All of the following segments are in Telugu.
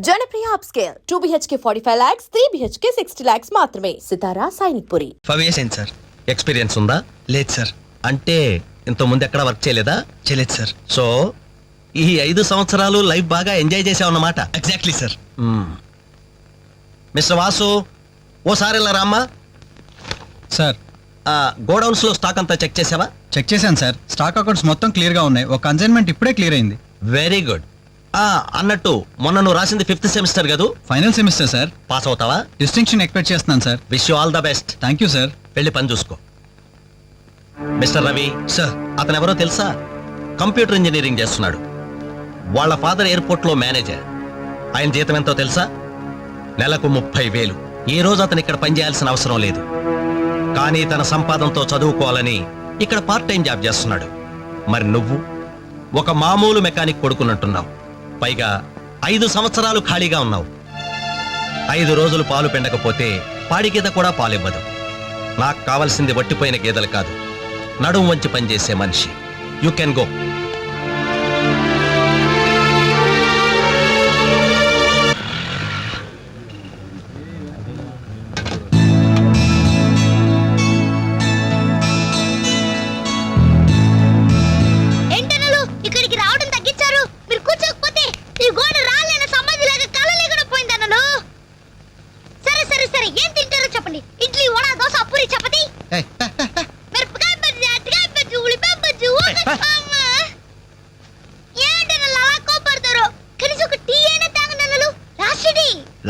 Janapriya upscale 2 BHK 45 lakhs, 3 BHK 60 lakhs మాత్రమే. సితారా సైనిక్పురి. 5 years అయింది సార్. ఎక్స్పీరియన్స్ ఉందా? లేదు సార్. అంటే ఇంత ముందు ఎక్కడ వర్క్ చేయలేదా? చేయలేదు సార్. సో ఈ 5 సంవత్సరాలు లైఫ్ బాగా ఎంజాయ్ చేసావన్నమాట. Exactly sir. మిస్టర్ వాసు, ఓసారి ఇలా రామ్మా. సార్, గోడౌన్స్ లో స్టాక్ అంతా చెక్ చేసావా? చెక్ చేశాను సార్. స్టాక్ అకౌంట్స్ మొత్తం క్లియర్ గా ఉన్నాయి. ఒక కన్సైన్మెంట్ ఇప్పుడే క్లియర్ అయింది. Very good. అన్నట్టు మొన్న నువ్వు రాసింది 5th సెమిస్టర్ కదూ? Final semester sir. పాస్ అవుతావా? డిస్టింక్షన్ ఎక్స్పెక్ట్ చేస్తున్నాను sir. Wish you all the best. Thank you sir. వెళ్ళి పని చూసుకో. Mister Ravi sir. అతను ఎవరో తెలుసా? కంప్యూటర్ ఇంజనీరింగ్ చేస్తున్నాడు. వాళ్ళ ఫాదర్ ఎయిర్పోర్ట్ లో మేనేజర్. ఆయన జీతం ఎంతో తెలుసా? నెలకు 30,000. ఈ రోజు అతను ఇక్కడ పనిచేయాల్సిన అవసరం లేదు, కానీ తన సంపాదనతో చదువుకోవాలని ఇక్కడ పార్ట్ టైం జాబ్ చేస్తున్నాడు. మరి నువ్వు ఒక మామూలు మెకానిక్ కొడుకున్నట్టున్నావు. పైగా 5 సంవత్సరాలు ఖాళీగా ఉన్నావు. 5 రోజులు పాలు పిండకపోతే పాడి గీత కూడా పాలివ్వదు. నాకు కావలసింది వట్టిపోయిన గేదెలు కాదు, నడుము వంచి పనిచేసే మనిషి. You can go.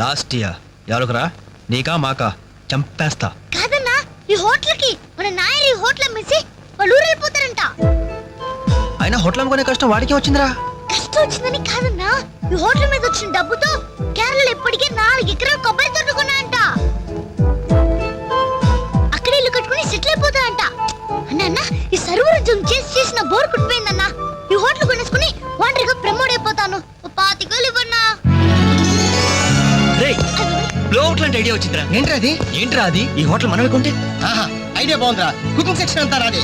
Last year ఎవరుకురా? నీకా మాకా? చంపేస్తా. కాదన్నా, ఈ హోటల్కి మన నాయర్ ఈ హోటల్ అమ్మేసి వాళ్ళు ఊరెళ్ళిపోతారంట. అయినా హోటల్ అమ్ముకునే కష్టం వాడికే వచ్చిందిరా. కష్టం వచ్చిందని కాదన్నా, ఈ హోటల్ మీద వచ్చిన డబ్బుతో కేరళలో ఇప్పటికే 4 ఎకరాల కొబ్బరి తోట కొన్నాయంట. అక్కడే ఇల్లు కట్టుకుని సెటిల్ అయిపోతాయంట. అన్న ఈ సర్వర్ ఉద్యోగం చేసిన బోర్ కుట్టిపోయిందన్నా. ఈ హోటల్ కొనేసుకుని వాంటరీగా ప్రమోట్ అయిపోతాను. 25,000 ఇవ్వన్నా. ఐడియా వచ్చిందిరా. ఏంట్రా అది? ఈ హోటల్ మనమే కొంటే ఐడియా బాగుందిరా. కుకింగ్ సెక్షన్ అంతా రాదే,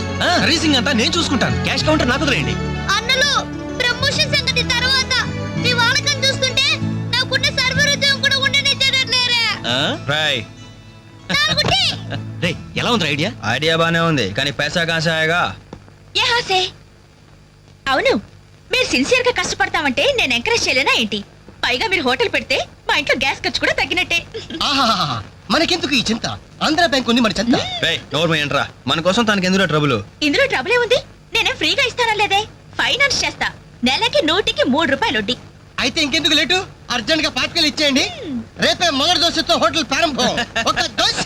రీసింగ్ అంతా నేను చూసుకుంటాను. క్యాష్ కౌంటర్ నాకు వదిలేయండి. అన్నలు ప్రమోషన్ సంగతి తర్వాత. మీ వాళ్ళకం చూస్తుంటే నాకున్న సర్వర్ ఉద్యోగం కూడా ఉండనిచ్చేటట్లేరే. రేయ్, ఎలా ఉంది ఐడియా? ఐడియా బానే ఉంది, కానీ పైసా కాసాయగా. అవును, మీరు సిన్సియర్ గా కష్టపడతామంటే నేను ఎంకరేజ్ చేయలేనా ఏంటి? పైగా మీరు హోటల్ పెడితే మా ఇంట్లో గ్యాస్ ఖర్చు కూడా తగ్గినట్టే. మనకెందుకు ఈ చింత? ఆంధ్ర బ్యాంక్ ఉంది మన చింత. ఏంట్రా మన కోసం తనకి ఎందులో ట్రబుల్? ఇందులో ట్రబుల్ ఏముంది? నేనేం ఫ్రీగా ఇస్తానలేదే. ఫైనాన్స్ చేస్తా. నెలకి 100కి 3 రూపాయలు వడ్డీ. అయితే ఇంకెందుకు లేటు? అర్జెంట్ గా పార్టికల్ ఇచ్చేయండి. రేపే మొదటి దోశతో హోటల్ ప్రారంభం. ఒక దోశ.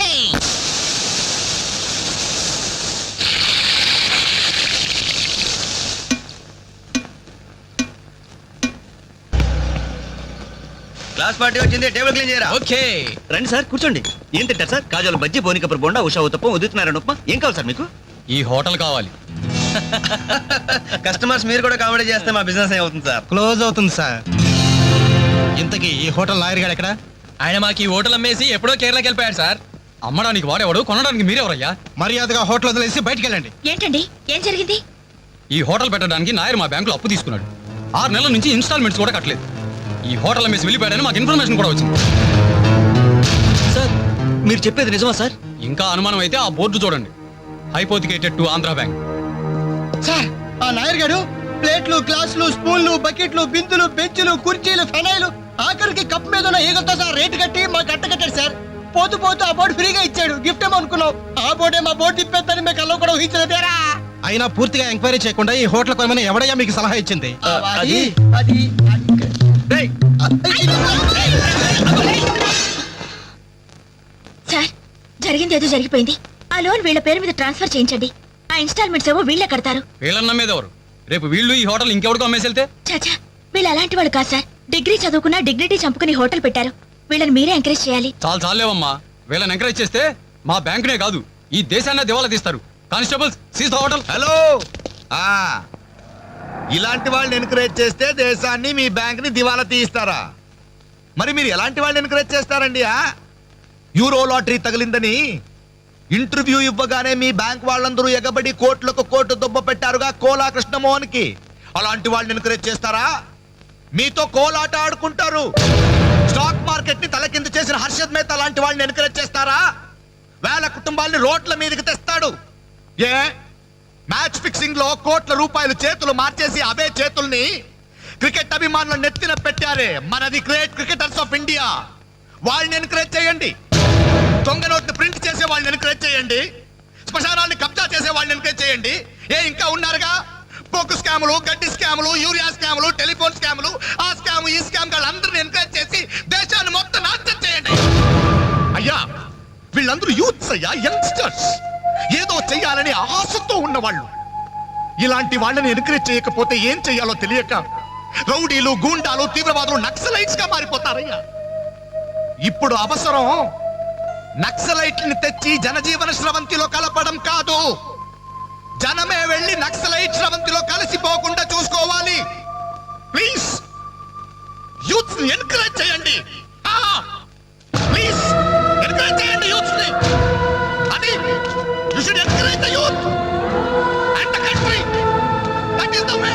క్లాస్ పార్టీ వచ్చింది, టేబుల్ క్లీన్ చేయరా. ఓకే రండి సార్, కూర్చోండి. ఏం తింటారు సార్? కాజాలు బజ్జీ, బోనికపూర్ బొండా, ఉషా ఉత్తప్పం, ఉదితున్నారని ఉప్మా. ఏం కావాలి సార్ మీకు? ఈ హోటల్ కావాలి. కస్టమర్స్ మీరు కూడా కామెడీ చేస్తే మా బిజినెస్ ఏమవుతుంది సార్? క్లోజ్ అవుతుంది సార్. ఇంతకీ ఈ హోటల్ లాయర్ గారు ఎక్కడ? ఆయన మాకు ఈ హోటల్ అమ్మేసి ఎప్పుడో కేరళకి వెళ్ళిపోయాడు సార్. అమ్మడానికి వాడేవాడు, కొనడానికి మీరెవరయ్యా? మర్యాదగా హోటల్ వదిలేసి బయటికి వెళ్ళండి. ఏంటండి, ఏం జరిగింది? ఈ హోటల్ పెట్టడానికి నాయర్ మా బ్యాంకులో అప్పు తీసుకున్నాడు. 6 నెలల నుంచి ఇన్స్టాల్మెంట్స్ కూడా కట్టలేదు. ఈ హోటల్ అమ్మేసి వెళ్ళిపోయాడని మాకు ఇన్ఫర్మేషన్ కూడా వచ్చింది. సార్, మీరు చెప్పేది నిజమా సార్? ఇంకా అనుమానం అయితే ఆ బోర్డు చూడండి, hypothecated to Andhra bank. Sir, ఆ నాయర్ గారు ప్లేట్లు, గ్లాసులు, స్పూన్లు, బకెట్లు, బిందులు, బెంచులు, కుర్చీలు, ఫెనాయిలు, ఆఖరికి కప్ మీద ఉన్న ఈగలతో సార్ రేటు కట్టి మాకు అట్ట కట్టాడు సార్. పోతూ పోతూ ఆ బోర్డు ఫ్రీగా ఇచ్చాడు. గిఫ్ట్ ఏమో అనుకున్నాం. ఆ బోర్డే మా బోర్డు తిప్పేద్దని మీకు అల్లో కూడా ఊహించలేదేరా. అయినా పూర్తిగా ఎంక్వైరీ చేయకుండా ఈ హోటల్ కొనమని ఎవడయ్యా మీకు సలహా ఇచ్చింది? సార్, జరిగింది ఏదో జరిగిపోయింది. ఆ లోన్ వీళ్ళ పేరు మీద ట్రాన్స్ఫర్ చేయించండి. ఆ ఇన్స్టాల్మెంట్స్ ఏవో వీళ్ళే కడతారు. వీళ్ళన్న మీద ఎవరు? రేపు వీళ్ళు ఈ హోటల్ ఇంకెవరికో అమ్మేసి వెళ్తే? చాచా, వీళ్ళు అలాంటి వాళ్ళు కాదు సార్. డిగ్రీ చదువుకున్నా డిగ్నిటీ చంపుకుని హోటల్ పెట్టారు. వీళ్ళని మీరే ఎంకరేజ్ చేయాలి. చాలేవమ్మా. వీళ్ళని ఎంకరేజ్ చేస్తే మా బ్యాంకునే కాదు, ఈ దేశాన్ని దివాలా తీస్తారు. Constables, seize the hotel. Hello, ఇలాంటి వాళ్ళని ఎంకరేజ్ చేస్తే దేశాన్ని, మీ బ్యాంక్ ని దివాలా తీయిస్తారా? మరి మీరు ఎలాంటి వాళ్ళని ఎంకరేజ్ చేస్తారండి? యూరో లాటరీ తగిలిందని ఇంటర్వ్యూ ఇవ్వగానే మీ బ్యాంక్ వాళ్ళందరూ ఎగబడి కోట్లకు కోట్లు దుబ్బ పెట్టారుగా కోలా కృష్ణమోహన్ కి. అలాంటి వాళ్ళని ఎంకరేజ్ చేస్తారా? మీతో కోలాట ఆడుకుంటారు. స్టాక్ మార్కెట్ ని తలకింద చేసిన హర్షద్ మేహతా లాంటి వాళ్ళని ఎంకరేజ్ చేస్తారా? వేల కుటుంబాల్ని రోడ్ల మీదకి తెస్తాడు. ఏ మ్యాచ్ ఫిక్సింగ్ లో కోట్ల రూపాయలు చేతులు మార్చేసి అవే చేతుల్ని క్రికెట్ అభిమానులు నెత్తిన పెట్టారే మనది గ్రేట్ క్రికెటర్స్ ఆఫ్ ఇండియా. వాళ్ళని ఎంకరేజ్ చేయండి. దొంగ నోట్ని ప్రింట్ చేసే వాళ్ళని ఎంకరేజ్ చేయండి. శ్మశానాన్ని కబ్జా చేసే వాళ్ళని ఎంకరేజ్ చేయండి. ఇంకా ఉన్నారుగా పోకు స్కాములు, గడ్డి స్కాములు, యూరియా స్కాములు, టెలిఫోన్ స్కాములు, ఆ స్కామ్ ఈ స్కామ్ వాళ్ళందరినీ ఎంకరేజ్ చేసి దేశాన్ని మొత్తం నాశనం చేయండి. అయ్యా వీళ్ళందరూ యూత్స్ అయ్యా, యంగ్స్టర్స్, ఏదో చెయ్యాలని ఆశతో ఉన్నవాళ్ళు. ఇలాంటి వాళ్ళని ఎంకరేజ్ చేయకపోతే ఏం చెయ్యాలో తెలియక రౌడీలు, గూండాలు, తీవ్రవాదులు, నక్సలైట్స్ గా మారిపోతారయ్యా. ఇప్పుడు అవసరం నక్సలైట్ని తెచ్చి జనజీవన స్రవంతిలో కలపడం కాదు, జనమే వెళ్ళి నక్సలైట్ స్రవంతిలో కలిసిపోకుండా చూసుకోవాలి. ప్లీజ్ యూత్స్ ని ఎంకరేజ్ చేయండి. ప్లీజ్ ఎంకరేజ్ చేయండి యూత్స్ ని. అది you should encourage the youth and the country. That is the way.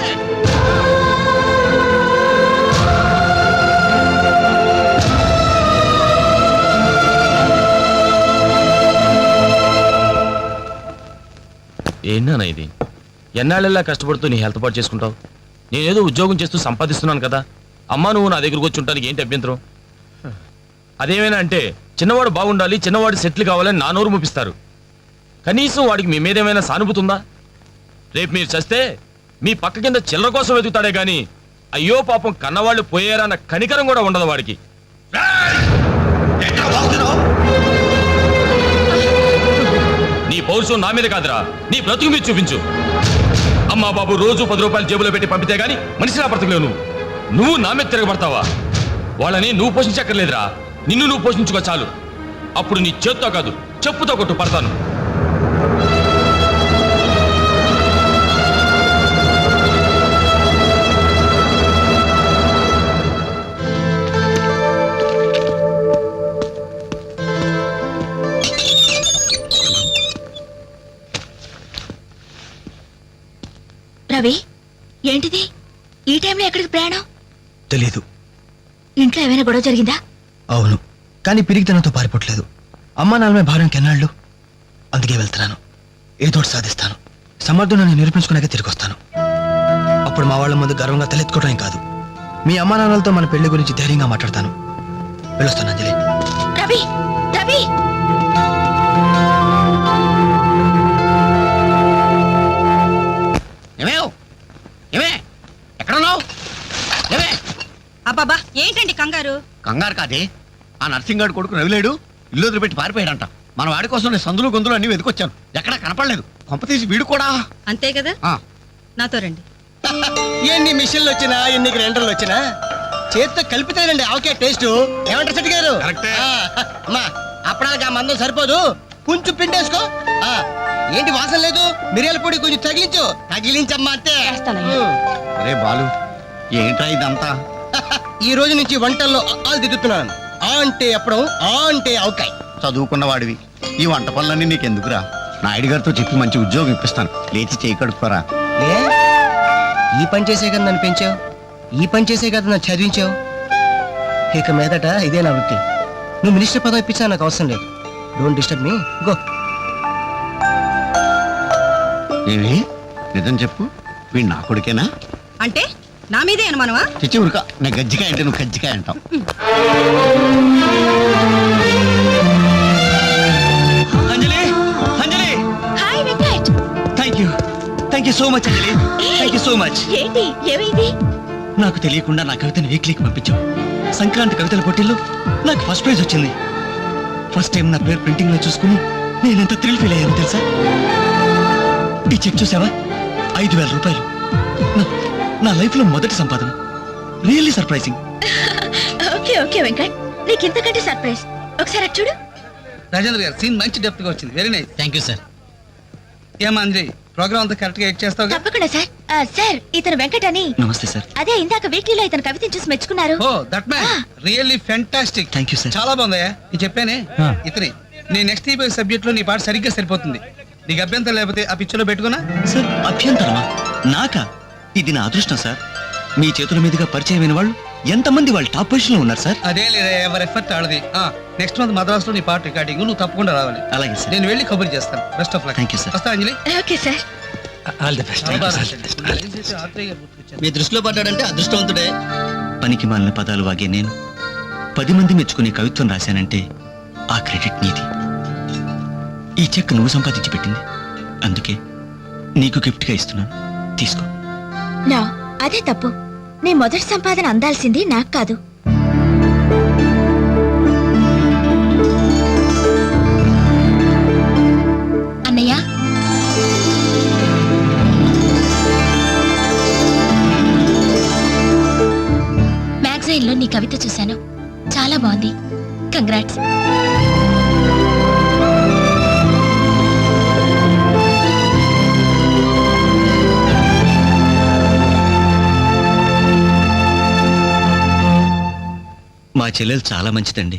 ఏంటన్నా ఇది? ఎన్నాళ్ళెల్లా కష్టపడుతూ నీ హెల్త్ పాటు చేసుకుంటావు? నేనేదో ఉద్యోగం చేస్తూ సంపాదిస్తున్నాను కదా, అమ్మా నువ్వు నా దగ్గరకు వచ్చి ఉంటానికి ఏంటి అభ్యంతరం? అదేమైనా అంటే చిన్నవాడు బాగుండాలి, చిన్నవాడు సెటిల్ కావాలని నా నోరు ముపిస్తారు. కనీసం వాడికి మీ మీద ఏమైనా సానుభూతి ఉందా? రేపు మీరు చస్తే మీ పక్క కింద చిల్లర కోసం వెతుకుతాడే గాని అయ్యో పాపం కన్నవాళ్ళు పోయారన్న కనికరం కూడా ఉండదు వాడికి. నీ పౌరుషం నా మీద కాదురా, నీ బ్రతుకు మీద చూపించు. అమ్మా బాబు రోజు 10 రూపాయలు జేబులో పెట్టి పంపితే గాని మనిషిలా బ్రతకలేవు. నువ్వు నా మీద తిరగబడతావా? వాళ్ళని నువ్వు పోషించక్కర్లేదురా, నిన్ను నువ్వు పోషించుకో చాలు. అప్పుడు నీ చేత్తో కాదు చెప్పుతో కొట్టు పడతాను. రవి, ఏంటిది ఈ టైంలో ఎక్కడికి ప్రయాణం? తెలీదు. ఇంట్లో ఏమైనా గొడవ జరిగిందా? అవును, కానీ పిరిగితనంతో పారిపోవట్లేదు. అమ్మా నాన్నమే భారం కెన్నాళ్ళు. అందుకే వెళ్తున్నాను. ఏదోటి సాధిస్తాను. సమర్థుని నిరూపించుకున్నాక తిరిగి వస్తాను. అప్పుడు మా వాళ్ళ ముందు గర్వంగా తలెత్తుకోవడం కాదు, మీ అమ్మా నాన్నలతో మన పెళ్లి గురించి ధైర్యంగా మాట్లాడతాను. వెళ్ళొస్తాను అంజలి. రవి, రవి, ఎక్కడున్నావు? అబ్బాబా ఏంటండి కంగారు? కంగారు కాదే, ఆ నర్సింగాడు కొడుకు రవిలేడు ఇల్లు వదిలిపెట్టి పారిపోయాడంట. మన వాడి కోసం నేను సందులు గొంతులు అన్ని వెతుకొచ్చాను, ఎక్కడా కనపడలేదు. కొంప తీసి వీడు కూడా. అంతే కదా, నాతో రండి. ఎన్ని మిషన్లు వచ్చినా, ఎన్ని గ్రైండర్లు వచ్చినా చేత్తో కలిపితేనండి ఆవకాయ టేస్ట్. ఏమంటారు సెట్ గారు? అమ్మా అప్పడానికి ఆ మందం సరిపోదు, కొంచెం పిండేసుకో. ఏంటి వాసన లేదు? మిరియాల పొడి కొంచెం తగిలించమ్మా అంతే. అరే బాలు, ఏంట్రా ఇదంతా? ఈ రోజు నుంచి వంటల్లో ఆలు దిద్దుతున్నాను. ఆ అంటే అప్పడం, ఆ అంటే ఆవకాయ. చదువుకున్న వాడివి, ఈ వంట పనులన్నీ నీకెందుకురా? నాయుడు గారితో చెప్పి మంచి ఉద్యోగం ఇప్పిస్తాను, లేచి చేయి కడుక్కోరా. ఈ పని చేసే కదా నన్ను పెంచావు, ఈ పని చేసే కదా నన్ను చదివించావు. ఇక మీదట ఇదే నా వృత్తి. నువ్వు మినిస్టర్ పదవి ఇప్పించా నాకు అవసరం లేదు. Don't disturb me, go. ఏమి నిజం చెప్పు, వీడు నా కొడుకేనా? అంటే నా మీదే అనుమానమా? చిచ్చి ఉరుక, నా గజ్జికాయ అంటే నువ్వు కజ్జికాయ అంటావు. Anjali, Anjali, hi Venkat. Thank you so much Anjali, thank you so much. ఏంటి ఏమైంది? నాకు తెలియకుండా నా కవితను వీక్లీకి పంపించావు. సంక్రాంతి కవితల పోటీల్లో నాకు ఫస్ట్ ప్రైజ్ వచ్చింది. ఫస్ట్ టైం నా పేరు ప్రింటింగ్ లో చూసుకుని నేను ఎంత థ్రిల్ ఫీల్ అయ్యాను తెలుసా? ఈ చెక్ చూసావా? 5,000 రూపాయలు. నా లైఫ్ లో మొదటి సంపాదన. Really surprising. Okay okay Venkat, నీకు ఇంతకంటే సర్ప్రైజ్. ఒకసారి అటు చూడు. రాజేంద్ర గారు సీన్ మంచి డెప్త్ గా వచ్చింది. Very nice. Thank you sir. ఏమా అంజలి, ప్రోగ్రామ్ అంతా కరెక్ట్ గా ఎడ్ చేస్తావు? తప్పకుండా సార్. సార్ ఇతను వెంకట్ అని. నమస్తే సార్. అదే ఇందాక వీక్లీలో ఇతను కవితను చూసి మెచ్చుకున్నారు. Oh that man really fantastic. Thank you sir. చాలా బాగుందయ్యా. ఇది చెప్పానే ఇతని నీ నెక్స్ట్ సబ్జెక్ట్ లో నీ పాట సరిగ్గా సరిపోతుంది. నీకు అభ్యంతరం లేకపోతే ఆ పిక్చర్ లో పెట్టుకున్నా. సార్ అభ్యంతరమా? నాకా? ఇది నా అదృష్టం సార్. మీ చేతుల మీదుగా పరిచయమైన వాళ్ళు ఎంతమంది వాళ్ళు టాప్ పొజిషన్ లో ఉన్నారు సార్? అదే లేదా ఎవరి ఎఫర్ట్ ఆడది. నెక్స్ట్ మంత్ మద్రాస్ లో నీ పాట రికార్డింగ్ నువ్వు తప్పకుండా రావాలి. అలాగే సార్. నేను వెళ్ళి కబుర్ చేస్తాను. Best of luck. Thank you, sir. వస్తా Anjali. Okay sir. All the best. Athreya గారు గుర్తుకొచ్చారు. మీ దృష్టిలో పడ్డాడంటే అదృష్టవంతుడే. పనికి మాలిన పదాలు వాగే నేను 10 మంది మెచ్చుకునే కవిత్వం రాశానంటే ఆ క్రెడిట్ నీది. ఈ చెక్ నువ్వు సంపాదించి పెట్టింది, అందుకే నీకు గిఫ్ట్ గా ఇస్తున్నాను, తీసుకో. నా అదే తప్పు. నీ మొదటి సంపాదన అందాల్సింది నాకు కాదు. అన్నయ్య మ్యాగజైన్ లో నీ కవిత చూశాను, చాలా బాగుంది. కంగ్రాట్స్. మా చెల్లెలు చాలా మంచిదండి.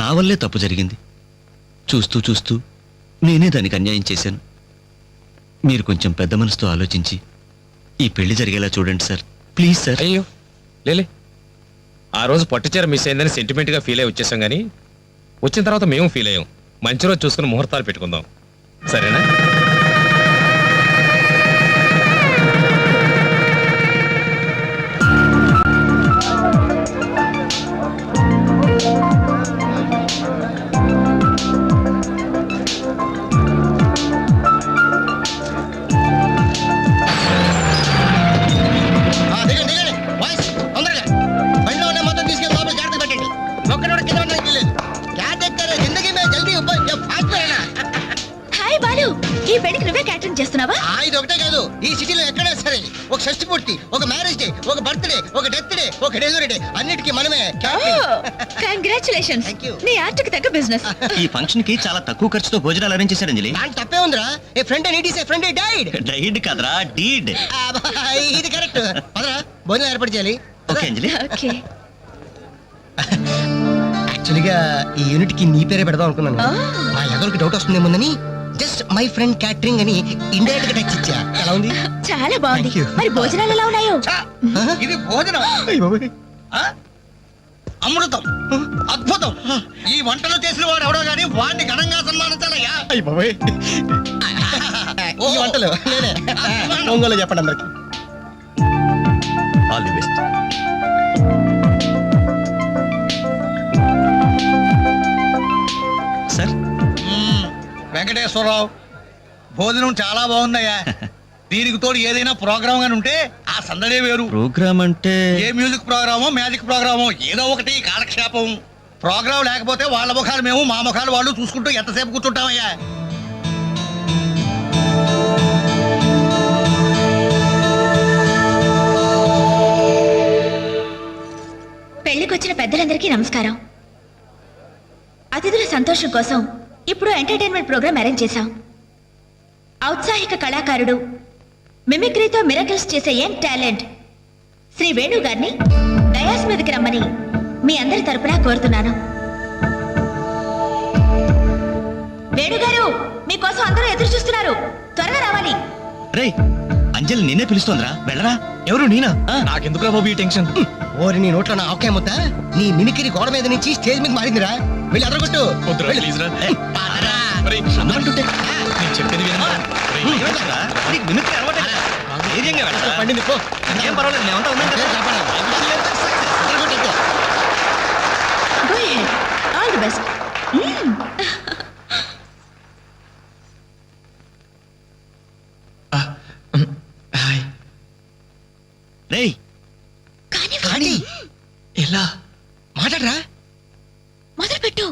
నా వల్లే తప్పు జరిగింది. చూస్తూ చూస్తూ నేనే దానికి అన్యాయం చేశాను. మీరు కొంచెం పెద్ద మనసుతో ఆలోచించి ఈ పెళ్లి జరిగేలా చూడండి సార్, ప్లీజ్ సార్. అయ్యో లేలే, ఆ రోజు పట్టుచీర మిస్ అయిందని సెంటిమెంట్ గా ఫీల్ అయి వచ్చేసాం, కానీ వచ్చిన తర్వాత మేము ఫీల్ అయ్యాం. మంచి రోజు చూసుకుని ముహూర్తాలు పెట్టుకుందాం, సరేనా? హాయ్ బాలు, ఈ పెళ్లికి నువ్వే క్యాటరింగ్ చేస్తున్నావా? ఇది ఒకటే కాదు, ఈ సిటీలో ఎక్కడా సరే ఒక షష్టి పూర్తి, ఒక మ్యారేజ్ డే, ఒక బర్త్డే, ఒక డెత్ డే, ఒక డెలివరీ డే, అన్నిటికీ మనమే కంగ్రాచులేషన్స్. Thank you. నీ ఆర్ట్కి తగ్గ బిజినెస్. ఈ ఫంక్షన్ కి చాలా తక్కువ ఖర్చుతో భోజనాలు అరేంజ్ చేశారు అంజలి. దాని తప్పే ఉందిరా. A friend need is a friend died. Died కదరా, డీడ్. ఇది కరెక్ట్. పదరా భోజనం ఏర్పాటు చేయాలి. ఓకే అంజలి. ఓకే. యాక్చువల్గా ఈ యూనిట్ కి నీ పేరే పెడదాం అనుకున్నాను. మా ఎవరికి డౌట్ వస్తుందేమోనని జస్ట్ మై ఫ్రెండ్ క్యాటరింగ్ అని ఇండైరెక్ట్ గా టచ్ ఇచ్చా. ఎలా ఉంది? చాలా బాగుంది. Thank you. మరి భోజనాలు ఎలా ఉన్నాయో? ఇది భోజనం, అమృతం, అద్భుతం. ఈ వంటలు చేసిన వాడు ఎవడో గానీ వాడిని ఘనంగా సన్మానించాలయ్యా. ఈ వంటలు నేనే. ఒంగోలు చెప్పండి అందరికి. All the best. Sir, Venkateswararao, భోజనం చాలా బాగుందయ్యా. దీనికి తోడు ఏదైనా ప్రోగ్రామ్ గాని ఉంటే ఆ సందడే వేరు. ప్రోగ్రామ్ అంటే ఏ మ్యూజిక్ ప్రోగ్రామో మ్యాజిక్ ప్రోగ్రామో ఏదో ఒకటి కాలక్షేపం. ప్రోగ్రామ్ లేకపోతే వాళ్ళ ముఖాలు మేము, మా ముఖాలు వాళ్ళు చూసుకుంటూ ఎంతసేపు కూర్చుంటామయ్యా. పెళ్లికొచ్చిన పెద్దలందరికీ నమస్కారం. అతిథుల సంతోషం కోసం ఇప్పుడు ఎంటర్టైన్మెంట్ ప్రోగ్రామ్ అరేంజ్ చేశాం. ఔత్సాహిక కళాకారుడు, మిమిక్రీతో మిరకల్స్ చేసే యంగ్ టాలెంట్ శ్రీ వేణు గారిని డయాస్ మీదకి రమ్మని మీ అందరి తరపున కోరుతున్నాను. వేణు గారు, మీకోసం అందరూ ఎదురు చూస్తున్నారు, త్వరగా రావాలి. రే, అంజలి నిన్నే పిలుస్తోందిరా, వెళ్ళరా. ఎవరు నేనా? నాకెందుకు బాబు ఈ టెన్షన్? ఓరి నీ నోట్లో నా ఆవకాయ ముద్ద. నీ మిమిక్రీ గోడ మీద నుంచి స్టేజ్ మీద మారిందిరా. వెళ్ళి అదరగొట్టు. వద్దురా, ప్లీజ్ రా. ఒరేయ్, అంటుంటే నేను చెప్పేది వినరా? ఒరేయ్, నీకు మిమిక్రీ అలవాటే కదా. ధైర్యంగా వెళ్ళరా. పండింది పో. ఏం పర్వాలేదు, మేమంతా ఉన్నాం కదా. Go ahead. All the best. రేయ్, కానీ ఎలా మాట్లాడరా? మొదలు పెట్టు.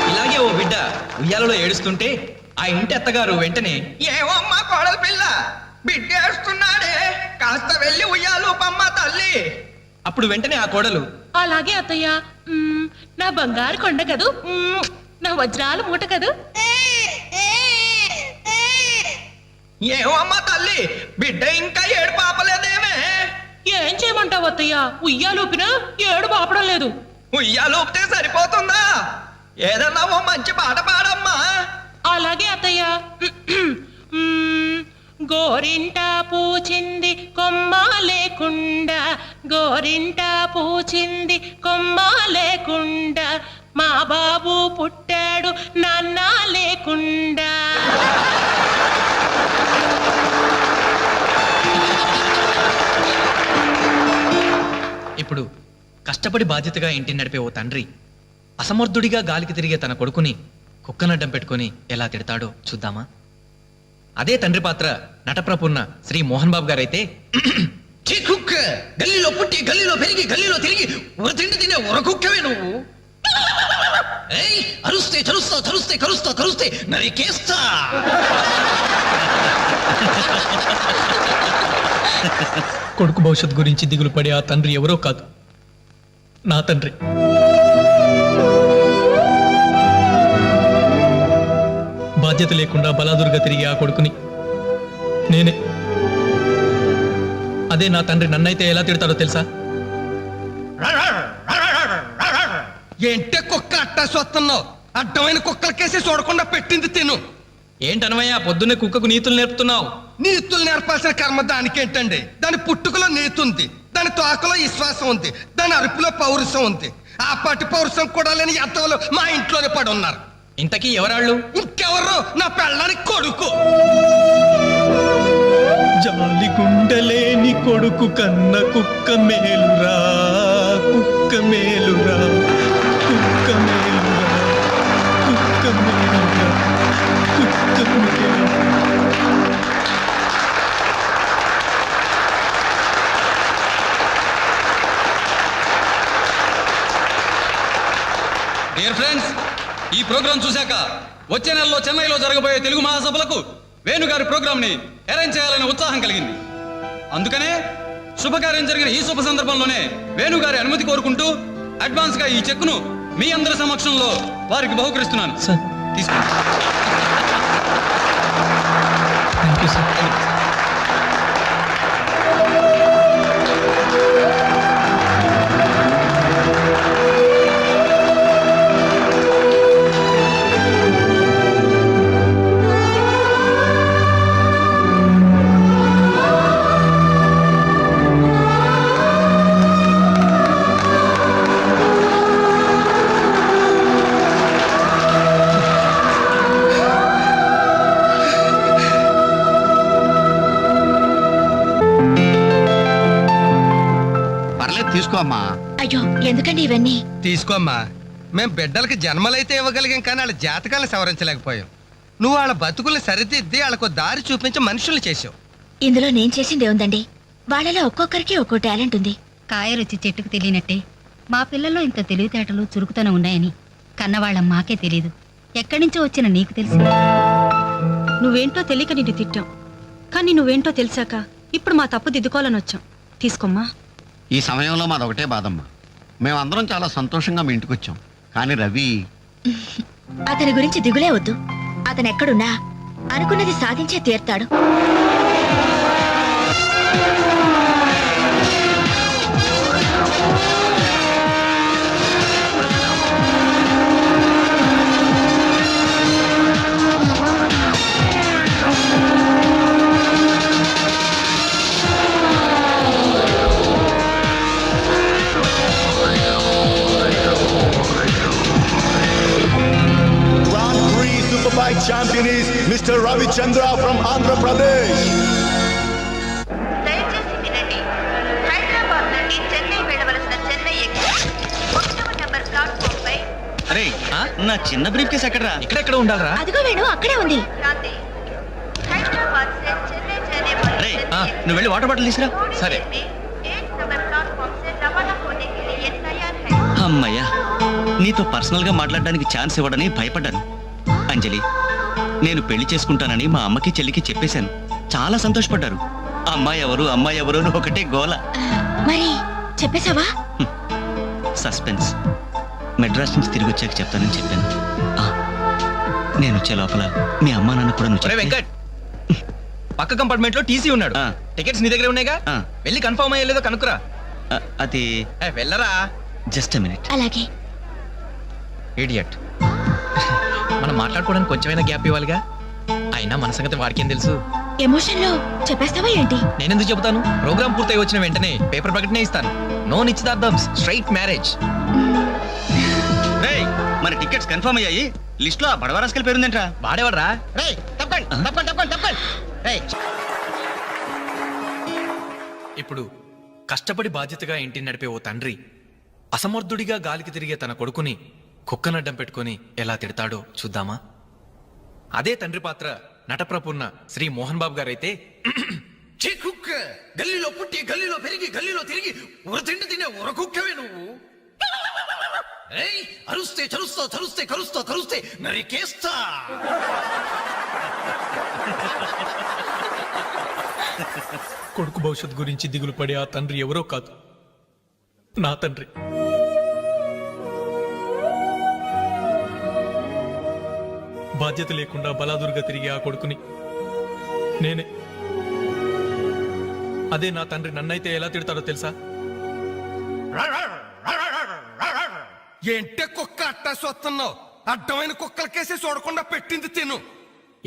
ఇలాగే ఓ బిడ్డ ఉయ్యాలలో ఏడుస్తుంటే ఆ ఇంటి అత్తగారు వెంటనే, ఏవమ్మా కోడల పిల్ల బిడ్డేస్తున్నాడే, కాస్త వెళ్ళి ఉయ్యాలు పమ్మ తల్లి. అప్పుడు వెంటనే ఆ కోడలు, అలాగే అత్తయ్య. నా బంగారు కొండ కదూ, నా వజ్రాల మూట కదూ. ఏమమ్మా తల్లి, బిడ్డ ఇంకా ఏడు పాపలేదేమే? ఏం చేయమంటావు అత్తయ్య, ఉయ్యాలూపినా ఏడు పాపడం లేదు. ఉయ్యాలూపితే సరిపోతుందా? ఏదన్నా ఓ మంచి పాట పాడమ్మా. అలాగే అత్తయ్య. గోరింట పూచింది కొమ్మ లేకుండా, గోరింట పూచింది కొమ్మ లేకుండా, మా బాబు పుట్టాడు నాన్న లేకుండా. ఇప్పుడు కష్టపడి బాధ్యతగా ఇంటిని నడిపే ఓ తండ్రి అసమర్థుడిగా గాలికి తిరిగే తన కొడుకుని కుక్కనడ్డం పెట్టుకుని ఎలా తిడతాడో చూద్దామా? అదే తండ్రి పాత్ర నటప్రపున్న శ్రీ మోహన్ బాబు గారైతే, "ఛీ కుక్క, గల్లీలో పుట్టి గల్లీలో పెరిగి గల్లీలో తిరిగి తిండి తినే కుక్కవే నువ్వు. ఏయ్, అరుస్తే చరుస్తా, చరుస్తే కరుస్తా, కరుస్తే నరికేస్తా." కొడుకు భవిష్యత్ గురించి దిగులు పడే ఆ తండ్రి ఎవరో కాదు, నా తండ్రి. బాధ్యత లేకుండా బలాదురుగా తిరిగి ఆ కొడుకుని నేనే. అదే నా తండ్రి నన్నైతే ఎలా తిడతాడో తెలుసా? ఏంటే కుక్క అట్టా చూస్తున్నావు? అడ్డమైన కుక్కలకేసి చూడకుండా పెట్టింది తిను. ఏంటనవయ్యా పొద్దున్నే కుక్కకు నీతులు నేర్పుతున్నావు? నీతులు నేర్పాల్సిన కర్మ దానికేంటండి? దాని పుట్టుకలో నీతి ఉంది, దాని తోకలో విశ్వాసం ఉంది, దాని అరుపులో పౌరుషం ఉంది. ఆ పాటి పౌరుషం కూడా లేని ఎంతలో మా ఇంట్లోనే పడి ఉన్నారు. ఇంతకీ ఎవరాళ్ళు? ఇంకెవరు? నా పెళ్ళానికి కొడుకు. జాలి గుండలేని కొడుకు కన్న కుక్క మేలురా, కుక్క మేలురా, కుక్క మేలురా, కుక్క మేలురా, కుక్క మేలురా. డియర్ ఫ్రెండ్స్, ఈ ప్రోగ్రాం చూశాక వచ్చే నెలలో చెన్నైలో జరగబోయే తెలుగు మహాసభలకు వేణుగారి ప్రోగ్రామ్ ని అరేంజ్ చేయాలనే ఉత్సాహం కలిగింది. అందుకనే శుభకార్యం జరిగిన ఈ శుభ సందర్భంలోనే వేణుగారి అనుమతి కోరుకుంటూ అడ్వాన్స్ గా ఈ చెక్కును మీ అందరి సమక్షంలో వారికి బహుకరిస్తున్నాను. తీసుకోండి. తీసుకో అమ్మా. అయ్యో ఎందుకండి ఇవన్నీ? తీసుకోమ్మా. మేం బిడ్డలకి జన్మలైతే ఇవ్వగలిగాం, కానీ వాళ్ళ జాతకాలను సవరించలేకపోయాం. నువ్వు వాళ్ళ బతుకుల్ని సరిదిద్ది వాళ్ళకు దారి చూపించి మనుషుల్ని చేసావు. ఇందులో నేను చేసింది ఏముందండి? వాళ్ళలో ఒక్కొక్కరికి ఒక్కో టాలెంట్ ఉంది. కాయ రుచి చెట్టుకు తెలియనట్టే మా పిల్లల్లో ఇంత తెలివితేటలు చురుకుతనం ఉన్నాయని కన్నవాళ్ళం మాకే తెలియదు. ఎక్కడి నుంచో వచ్చిన నీకు తెలిసి నువ్వేంటో తెలియక నిన్ను తిట్టాం, కానీ నువ్వేంటో తెలిసాక ఇప్పుడు మా తప్పు దిద్దుకోవాలని వచ్చాం. తీసుకోమ్మా. ఈ సమయంలో మాదొకటే బాధమ్మా. మేమందరం చాలా సంతోషంగా మీ ఇంటికి వచ్చాం, కానీ రవి అతని గురించి దిగులే వద్దు. అతను ఎక్కడున్నా అనుకున్నది సాధించే తీర్తాడు. Champion is Mr. Ravi Chandra from Andhra Pradesh. దయచేసి వినండి. హైదరాబాద్ నుండి చెన్నై వెళ్ళవలసిన చెన్నై ఎక్స్ప్రెస్ 1వ నంబర్ ప్లాట్ఫామ్ పై. అరే నా చిన్న బ్రీఫ్ కేసు ఎక్కడరా? ఇక్కడెక్కడ ఉండాలరా? అదిగో వేణు, అక్కడే ఉంది. హైదరాబాద్ से चेन्नई जाने वाली అరే నువ్వు వెళ్ళి వాటర్ బాటిల్ తీసురా. సరే. 1 नंबर प्लेटफॉर्म से रवाना होने के लिए तैयार है. అమ్మయ్యా, నీతో పర్సనల్ గా మాట్లాడడానికి ఛాన్స్ ఇవ్వడని భయపడ్డాను. అంజలి, నేను పెళ్లి చేసుకుంటానని మా అమ్మకి చెల్లికి చెప్పేశాను. చాలా సంతోషపడ్డారు. అమ్మాయి ఎవరు అమ్మాయి ఎవరు అని ఒకటే గోల. మరి చెప్పేశావా? సస్పెన్స్. మెడ్రాస్ నుంచి తిరిగి వచ్చాక చెప్తానని చెప్పాను. ఆ, నేను వచ్చే లోపల మీ అమ్మా నాన్న కూడా నువ్వు ఒరే చెప్తే- వెంకట్, పక్క కంపార్ట్మెంట్ లో టీసీ ఉన్నాడు. ఆ. టికెట్స్ నీ దగ్గర ఉన్నాయిగా, ఆ. వెళ్ళి కన్ఫర్మ్ అయ్యలేదో కనుక్కురా. అది వెళ్ళరా. Just minute. అలాగే. ఇడియట్. మనం మాట్లాడుకోవడానికి కొంచెమైనా గ్యాప్ ఇవ్వాలిగా. అయినా మన సంగతి వాడికేం తెలుసు. ఎమోషన్ లో చెప్పేస్తావా ఏంటి? నేనెందుకు చెబుతాను? ప్రోగ్రామ్ పూర్తయి వచ్చిన వెంటనే పేపర్ ప్రకటనే ఇస్తాను. నో నిశ్చితార్థం, స్ట్రైట్ మ్యారేజ్. రేయ్, మన టికెట్స్ కన్ఫర్మ్ అయ్యాయి. లిస్ట్ లో బడవరాస్కల్ పేరుందేంట్రా? వాడేవాడ్రా? ఇప్పుడు కష్టపడి బాధ్యతగా ఇంటిని నడిపే ఓ తండ్రి అసమర్థుడిగా గాలికి తిరిగే తన కొడుకుని కుక్కనడ్డం పెట్టుకొని ఎలా తిడతాడో చూద్దామా? అదే తండ్రి పాత్ర నటప్రపూర్ణ శ్రీ మోహన్ బాబు గారైతే, ఛీ కుక్క, గల్లీలో పుట్టి గల్లీలో పెరిగి గల్లీలో తిరిగి ఉరతిండి తినే ఉరకుక్కవే నువ్వు. ఏయ్, అరుస్తే చరుస్తావు, చరుస్తే కరుస్తావు, కరుస్తే నరికేస్తా. కొడుకు భవిష్యత్ గురించి దిగులు పడే ఆ తండ్రి ఎవరో కాదు, నా తండ్రి. బాధ్యత లేకుండా బలాదురుగా తిరిగే ఆ కొడుకుని నేనే. అదే నా తండ్రి నన్నైతే ఎలా తిడతాడో తెలుసా? ఏంటే కుక్క అట్టా సొస్తున్నావు? అడ్డమైన కుక్కలకేసి చూడకుండా పెట్టింది తిను.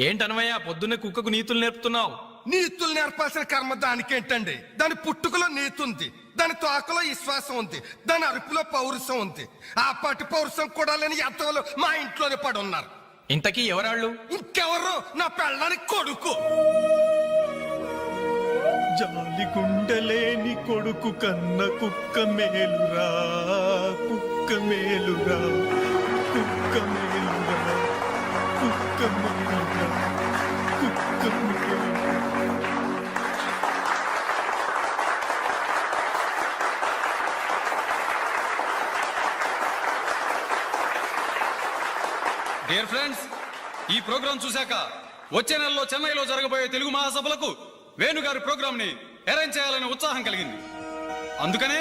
ఏంటనవయ్యా పొద్దున్నే కుక్కకు నీతులు నేర్పుతున్నావు? నీతులు నేర్పాల్సిన కర్మ దానికేంటండి? దాని పుట్టుకలో నీతి ఉంది, దాని తోకలో విశ్వాసం ఉంది, దాని అరుపులో పౌరుషం ఉంది. ఆ పాటి పౌరుషం కూడా లేని ఎంతలో మా ఇంట్లోనే పడి ఉన్నారు. ఇంతకీ ఎవరాళ్ళు? ఇంకెవరు? నా పెళ్ళానికి కొడుకు. జాలి గుండెలేని కొడుకు కన్న కుక్క మేలురా, కుక్క మేలురా, కుక్క మేలురా, కుక్క మేలురా, కుక్క మేలురా. డియర్ ఫ్రెండ్స్, ఈ ప్రోగ్రాం చూశాక వచ్చే నెలలో చెన్నైలో జరగబోయే తెలుగు మహాసభలకు వేణుగారి ప్రోగ్రామ్ ని అరేంజ్ చేయాలనే ఉత్సాహం కలిగింది. అందుకనే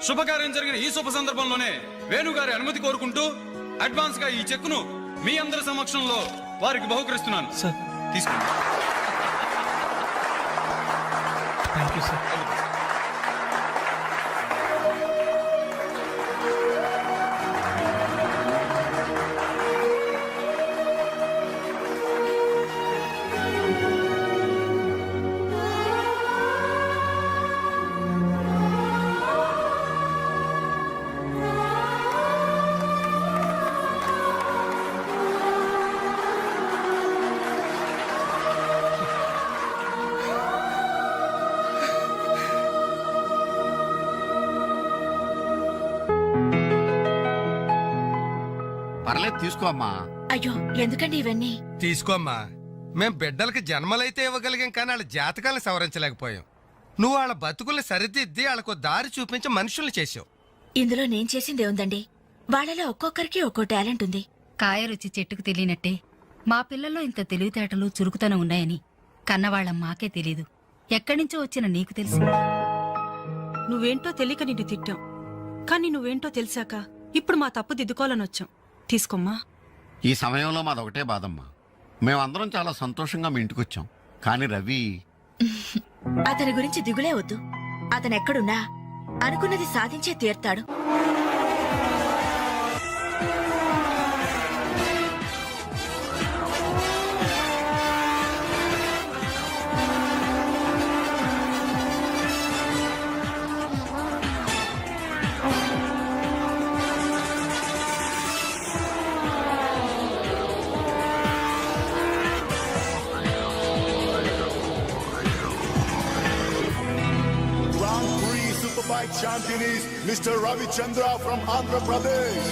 శుభకార్యం జరిగిన ఈ శుభ సందర్భంలోనే వేణుగారి అనుమతి కోరుకుంటూ అడ్వాన్స్ గా ఈ చెక్కును మీ అందరి సమక్షంలో వారికి బహుకరిస్తున్నాను. తీసుకోండి. Thank you sir. పర్లేదు తీసుకో అమ్మా. అయ్యో ఎందుకండి ఇవన్నీ? తీసుకోమ్మా. మేం బిడ్డలకి జన్మలైతే ఇవ్వగలిగాం, కానీ వాళ్ళ జాతకాలను సవరించలేకపోయాం. నువ్వు వాళ్ళ బతుకుల్ని సరిదిద్ది వాళ్ళకు దారి చూపించి మనుషుల్ని చేసావు. ఇందులో నేను చేసిందే ఉందండి. వాళ్ళలో ఒక్కొక్కరికి ఒక్కో టాలెంట్ ఉంది. కాయ రుచి చెట్టుకు తెలియనట్టే మా పిల్లల్లో ఇంత తెలివితేటలు చురుకుతనం ఉన్నాయని కన్నవాళ్ళం మాకే తెలీదు. ఎక్కడ్నుంచో వచ్చిన నీకు తెలిసి. నువ్వేంటో తెలియక నిన్ను తిట్టాం, కానీ నువ్వేంటో తెలిసాక ఇప్పుడు మా తప్పు దిద్దుకోవాలని వచ్చాం. తీసుకోమ్మా. ఈ సమయంలో మాదొకటే బాధమ్మా. మేమందరం చాలా సంతోషంగా మీ ఇంటికి వచ్చాం, కానీ రవి అతని గురించి దిగులే వద్దు. అతనెక్కడున్నా అనుకున్నది సాధించే తీర్తాడు. Superbike champion is Mr. Ravi Chandra from Andhra Pradesh.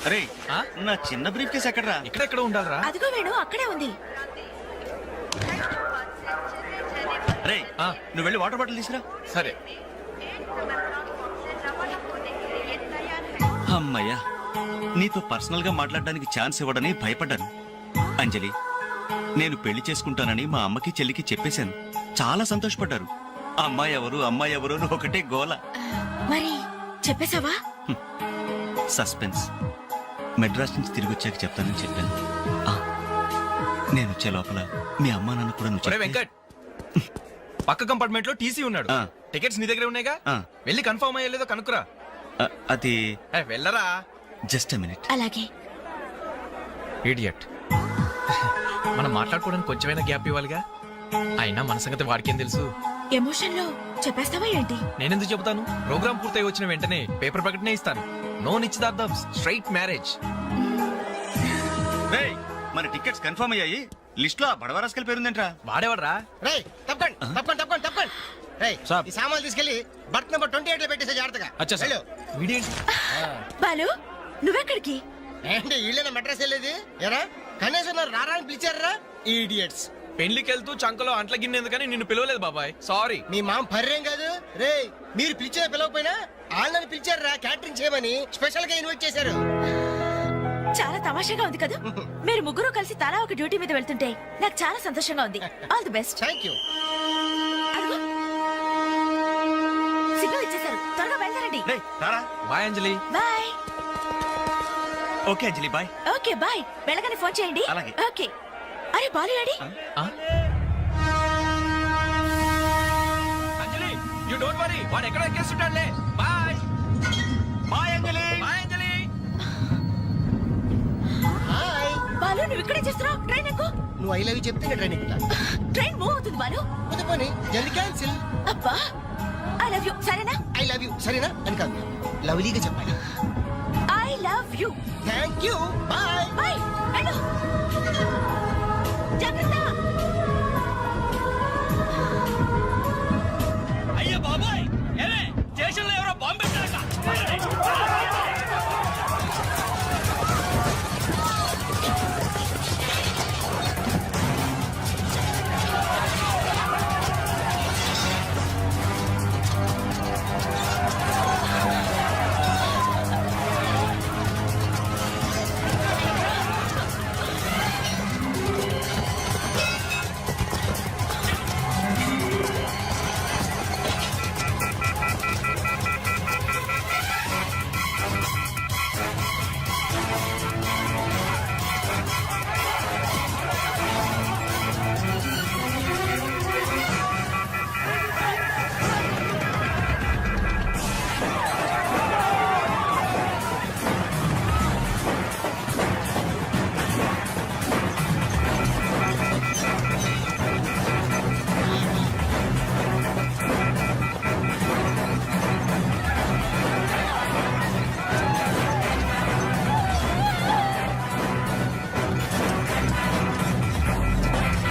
అరే, నా చిన్న బ్రీఫ్ కేసు ఎక్కడరా? ఇక్కడెక్కడ ఉండాలరా? అదిగో వేణు, అక్కడే ఉంది. రే, నువ్వు వెళ్ళి వాటర్ బాటిల్ తీసురా. సరే. అమ్మయ్యా, నీతో పర్సనల్ గా మాట్లాడడానికి ఛాన్స్ ఇవ్వడని భయపడ్డాను. అంజలి, నేను పెళ్లి చేసుకుంటానని మా అమ్మకి చెల్లికి చెప్పేశాను. చాలా సంతోషపడ్డారు. అమ్మాయి ఎవరు అమ్మాయి ఎవరు అని ఒకటే గోల. మరి చెప్పేశావా? సస్పెన్స్. మెడ్రాస్ నుంచి తిరిగి వచ్చాక చెప్తానని చెప్పాను. ఆ, నేను వచ్చే లోపల మీ అమ్మా నాన్న కూడా నువ్వు చెప్తే- వెంకట్ పక్క కంపార్ట్మెంట్ లో టీసీ ఉన్నాడు. ఆ. టికెట్స్ నీ దగ్గర ఉన్నాయిగా, ఆ. వెళ్ళి కన్ఫర్మ్ అయ్యలేదో కనుక్కురా. అది వెళ్ళరా. Just minute. అలాగే. ఇడియట్. మనం మాట్లాడుకోవడానికి కొంచెమైనా గ్యాప్ ఇవ్వాలిగా. అయినా మన సంగతి వాడికేం తెలుసు. ఎమోషన్ లో చెప్పేస్తావా ఏంటి? నేనెందుకు చెబుతాను? ప్రోగ్రామ్ పూర్తయి వచ్చిన వెంటనే పేపర్ ప్రకటనే ఇస్తాను. నో నిశ్చితార్థం, స్ట్రైట్ మ్యారేజ్. మన టికెట్స్ కన్ఫర్మ్ అయ్యాయి. లిస్ట్ లో బడవరాస్కల్ పేరుందేంట్రా? వాడేవాడ్రా? తప్పకండి తప్పకండి తప్పకండి తప్పకండి. రేయ్, ఈ సామాన్లు తీసుకెళ్లి బర్త్ నెంబర్ 28 లో పెట్టేసే జాగ్రత్తగా. అచ్చా సార్. వెళ్ళు. వీడేంటి? బాలు నువ్వెక్కడికి? ఏంటి వీళ్ళైనా మెడ్రాస్ వెళ్ళేది? ఎరా కనీసం నన్ను రారా అని పిలిచారా? ఈడియట్స్. పెళ్లికి వెళ్తూ చంకలో అంట్ల గిన్నె ఎందుకని నిన్ను పిలవలేదు బాబాయ్. సారీ. మీ మామ పర్రేం కాదు. రేయ్, మీరు పిలిచే పిలవకపోయినా వాళ్ళని పిలిచారా క్యాటరింగ్ చేయమని స్పెషల్ గా ఇన్వైట్ చేశారు. చాలా తమాషాగా ఉంది కదా. మీరు ముగ్గురు కలిసి తలా ఒక డ్యూటీ మీద వెళ్తుంటే నాకు చాలా సంతోషంగా ఉంది. All the best. Thank you. Signal ఇచ్చేశారు, త్వరగా వెళ్తారండి. Bye Anjali. Bye. Okay Anjali, bye. Okay bye. వెళ్ళగానే ఫోన్ చేయండి. అలాగే. ఓకే. అరే Balu ready? Anjali you don't worry, వాడు ఎక్కడ ఎక్కేస్తుంటాడులే. Bye bye Anjali. Bye Anjali. Hi. Balu నువ్వు ఇక్కడే చేస్తున్నావు? ట్రైన్ ఎక్కు. నువ్వు ఐ లవ్ యూ చెప్తే ట్రైన్ ఎక్కుతా. ట్రైన్ మూవ్ అవుతుంది బాలు. పోతే పోనీ, జల్ది క్యాన్సిల్. అబ్బా ఐ లవ్ యూ. సరేనా? ఐ లవ్ యూ సరేనా అని కాదు, లవ్లీగా చెప్పాలి. I love you. Thank you. Bye. Bye. వెళ్ళు. జాగ్రత్త.